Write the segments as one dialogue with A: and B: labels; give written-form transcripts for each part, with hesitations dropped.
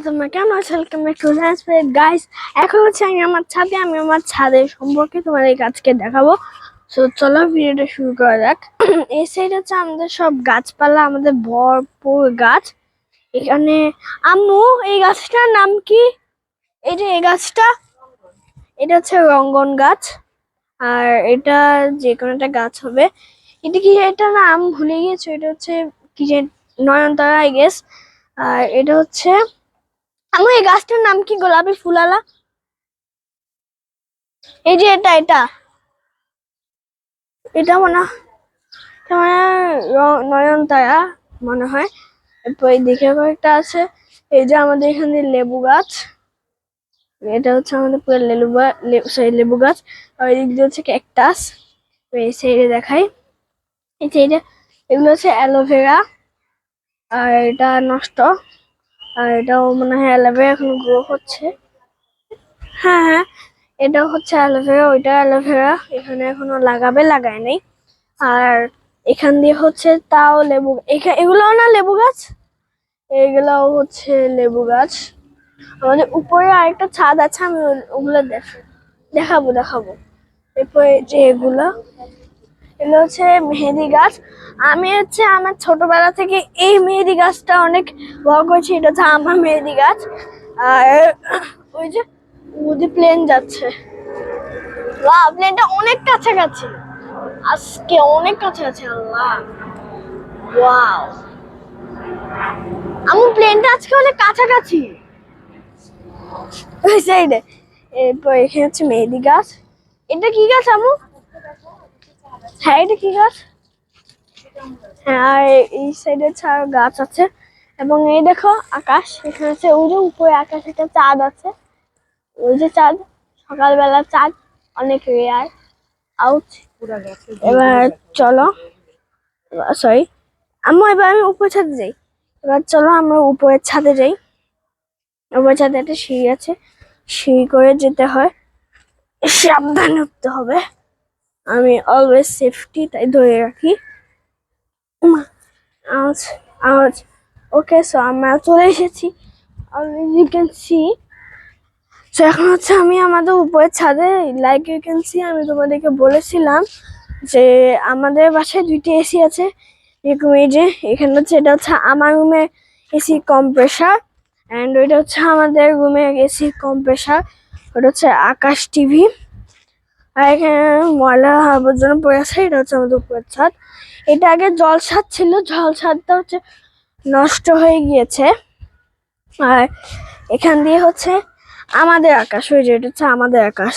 A: তোমরা কেমন আছো? Welcome back to lifestyle guys. এখন হচ্ছে আমি আমার ছাদের সম্পর্কে তোমাদের আজকে দেখাবো। সো চলো ভিডিওটা শুরু করা যাক। এই সাইড হচ্ছে আমাদের সব গাছপালা, আমাদের ভরপুর গাছ। এখানে আম্মু, এই গাছটার নাম কি? এই যে এই গাছটা, এটা হচ্ছে রঙ্গন গাছ। আর এটা যে কোনো একটা গাছ হবে। এটা কি, এটা নাম ভুলে গিয়েছো। এটা হচ্ছে কি যে নয়নতারা আই গেস। আর এটা হচ্ছে আমার এই গাছটার নাম কি, গোলাপি ফুলালা। এই যে এটা এটা এটা মনে এটা মনে হয় নয়নতারা মনে হয়। এরপর এই দিকে কয়েকটা আছে। এই যে আমাদের এখানে লেবু গাছ, এটা হচ্ছে আমাদের পুরো লেবু গাছ। আর এদিক দিয়ে হচ্ছে ক্যাকটাস। এই সাইডে দেখাই, এই সাইডে এগুলো হচ্ছে অ্যালোভেরা। আর এটা নষ্ট। আর এটাও মনে হয় অ্যালোভেরা এখন গ্রো হচ্ছে। হ্যাঁ হ্যাঁ, এটা হচ্ছে অ্যালোভেরা, ওইটা অ্যালোভেরা। এখানে এখনো লাগায় নাই। আর এখান দিয়ে হচ্ছে তাও লেবু, এগুলোও না লেবু গাছ, এগুলাও হচ্ছে লেবু গাছ। আমাদের উপরে আরেকটা ছাদ আছে, আমি ওগুলো দেখাবো। এরপরে যে এগুলো হচ্ছে মেহেদি গাছ। আমি হচ্ছে আমার ছোটবেলা থেকে এই মেহেদি গাছটা অনেক বড় করেছি। এটা হচ্ছে আমার মেহেদি গাছ। আর ওই যে নদী প্লেন যাচ্ছে, ওয়াও, প্লেনটা অনেক কাছাকাছি, আজকে অনেক কাছাকাছি। আল্লাহ, ওয়াও, আমার প্লেনটা আজকে অনেক কাছাকাছি। ওই সাইডে। এরপর এখানে হচ্ছে মেহেদি গাছ। এটা কি গাছ আমু? হ্যাঁ, এটা কি গাছ? হ্যাঁ, আর এই সাইডে ছাড়া গাছ আছে। এবং এই দেখো আকাশ, এখানে আছে ওই যে উপরে আকাশ, একটা চাঁদ আছে। ওই যে চাঁদ, সকালবেলা চাঁদ, অনেক রেয়ার। আউট। এবার চলো, সরি আম্মু, এবার আমি উপরে ছাদে যাই। এবার চলো আমরা উপরের ছাদে যাই। উপরের ছাদে একটা সিঁড়ি আছে, সিঁড়ি করে যেতে হয়, সাবধানে উঠতে হবে। আমি অলওয়েজ সেফটি তাই ধরে রাখি। আওয়াজ আওয়াজ ওকে, সো আমরা চলে এসেছি, already you can see. So এখন হচ্ছে আমি আমাদের উপরের ছাদে, লাইক ইউ ক্যান সি। আমি তোমাদেরকে বলেছিলাম যে আমাদের বাসায় 2টি এসি আছে। এরকম এই যে এখানে হচ্ছে, এটা হচ্ছে আমার রুমে এসি কম্প্রেসার, অ্যান্ড ওইটা হচ্ছে আমাদের রুমে এসি কম্প্রেসার। ওটা হচ্ছে আকাশ টিভি। আর এখানে ময়লা আবর্জনা পড়ে আছে। এটা হচ্ছে আমাদের উপরের ছাদ। এটা আগে জল ছাদ ছিল, জল ছাদটা হচ্ছে নষ্ট হয়ে গিয়েছে। আর এখান দিয়ে হচ্ছে আমাদের আকাশ, ওই যে এটা হচ্ছে আমাদের আকাশ।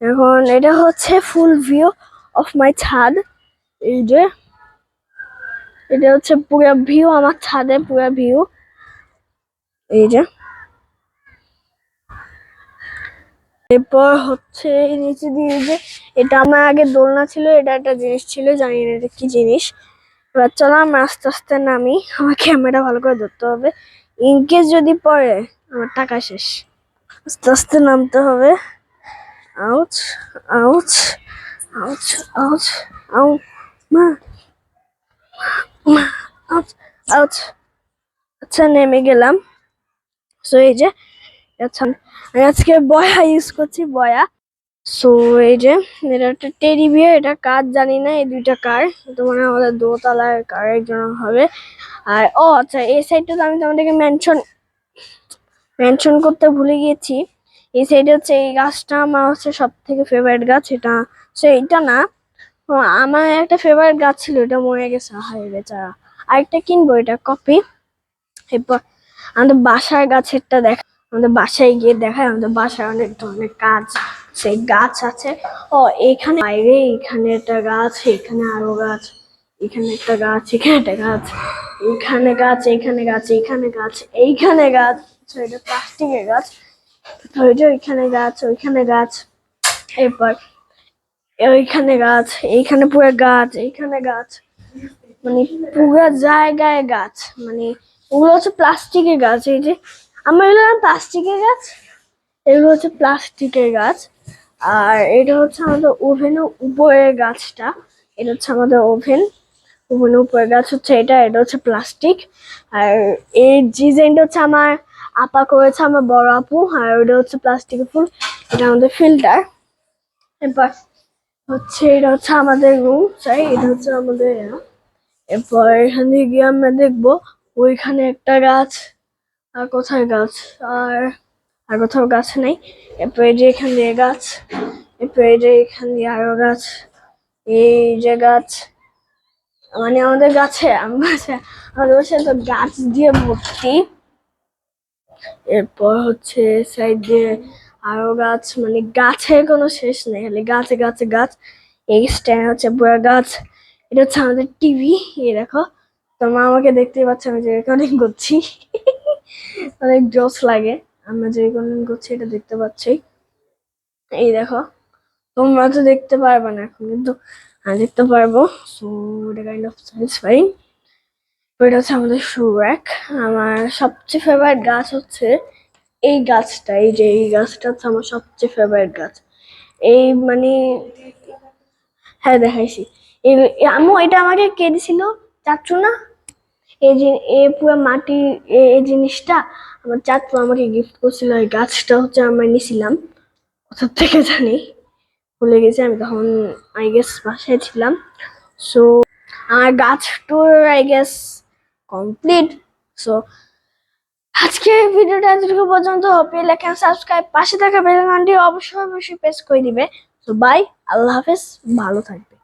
A: এখন এটা হচ্ছে ফুল ভিউ অফ মাই ছাদ। এই যে এটা হচ্ছে পুরো ভিউ, আমার ছাদে পুরো ভিউ। এই যে এরপর হচ্ছে নিচে দিয়ে যে এটা আমার আগে দোলনা ছিল, এটা একটা জিনিস ছিল, জানি না এটা কি জিনিস। এবার চলো আমরা আস্তে আস্তে নামি, আমার ক্যামেরা ভালো করে ধরতে হবে, ইনকেস যদি পড়ে আমার টাকা শেষ। আস্তে আস্তে নামতে হবে। আউচ আউচ আউচ আউচ আউ মা মা আউচ আউচ। আচ্ছা, নেমে গেলাম। সো এই যে আচ্ছা, আমি আজকে বয়া ইউজ করছি, বয়া। সো এই যে এটা একটা টেডি বিয়ার, এটা কার জানি না, এই দুইটা কার, তো মানে আমাদের দোতলার কারের জন্য হবে। আর ও আচ্ছা, এই সাইডটা তো আমি তোমাদেরকে মেনশন করতে ভুলে গিয়েছি। এই সাইডে হচ্ছে এই গাছটা আমার হচ্ছে সব থেকে ফেভারিট গাছ। এটা এইটা না, আমার একটা ফেভারিট গাছ ছিল, এটা মরে গেছে, হায় বেচারা। আরেকটা কিনবো, এটা কপি। এরপর আমাদের বাসার গাছেরটা আমাদের বাসায় গিয়ে দেখায়, আমাদের বাসায় অনেক ধরনের গাছ, সেই গাছ আছে। ও এখানে বাইরে, এখানে একটা গাছ, এখানে আরো গাছ, এখানে একটা গাছ, এখানে একটা গাছ, এখানে গাছ, এখানে গাছ, এখানে গাছ, এইখানে গাছ। এটা প্লাস্টিকের গাছ। ওইখানে গাছ, ওইখানে গাছ। এরপর ওইখানে গাছ, এইখানে পুরো গাছ, এইখানে গাছ, মানে পুরো জায়গায় গাছ। মানে ওগুলো হচ্ছে প্লাস্টিকের গাছ। এই যে আমার এগুলো প্লাস্টিকের গাছ, এগুলো হচ্ছে প্লাস্টিকের গাছ। আর এটা হচ্ছে আমাদের ওভেনের উপরের গাছটা, এটা হচ্ছে আমাদের ওভেনের উপরের গাছ হচ্ছে এটা, এটা হচ্ছে প্লাস্টিক। আর এই ডিজাইনটা হচ্ছে আমার আপা করেছে, আমার বড় আপু। আর ওটা হচ্ছে প্লাস্টিকের ফুল, এটা আমাদের ফিল্টার। এরপর হচ্ছে এটা হচ্ছে আমাদের রুম, সরি এটা হচ্ছে আমাদের এরপর এখানে গিয়ে আমরা দেখবো ওইখানে একটা গাছ, আর কোথায় গাছ, আর আর কোথাও গাছ নেই। এরপর এই যে এখান দিয়ে গাছ, এরপর এই যে এখান দিয়ে আরো গাছ, এই যে গাছ, মানে আমাদের গাছে আমাদের বাসায় তো গাছ দিয়ে ভর্তি। এরপর হচ্ছে সাইড দিয়ে আরো গাছ, মানে গাছের কোনো শেষ নেই, খালি গাছে গাছে গাছ। এই স্ট্যান্ড হচ্ছে পুরো গাছ। এটা হচ্ছে আমাদের টিভি। এই দেখো, তোমার আমাকে দেখতেই পাচ্ছ আমি যে রেকর্ডিং করছি। অনেক জোস লাগে, আমরা যে রেকর্ডিং করছি এটা দেখতে পাচ্ছি। এই দেখো, তোমরা তো দেখতে পারবে না এখন, কিন্তু আমি দেখতে পারবো। সো এটা কাইন্ড অফ স্যাটিসফাইং। এটা হচ্ছে আমাদের শু র্যাক। আমার সবচেয়ে ফেভারিট গাছ হচ্ছে এই গাছটা, এই যে এই গাছটা হচ্ছে আমার সবচেয়ে ফেভারিট গাছ। এই মানে হ্যাঁ দেখাইছি। আম্মু এটা আমাকে কে দিছিল, চাচ্ছু না? এই যে এই পুরো মাটি, এই জিনিসটা আমার চাচ্ছু আমাকে গিফট করছিল। এই গাছটা হচ্ছে আমরা নিছিলাম কোথা থেকে জানি, ভুলে গেছি আমি, তখন আই গেস বাসায় ছিলাম। সো আমার গাছ tour I guess complete. So আজকের ভিডিওটা এতটুকু পর্যন্ত। প্লিজ লাইক এন্ড সাবস্ক্রাইব, পাশে থাকা বেল আইকনটি অবশ্যই অবশ্যই প্রেস করে দিবে। তো বাই, আল্লাহ হাফেজ, ভালো থাকবে।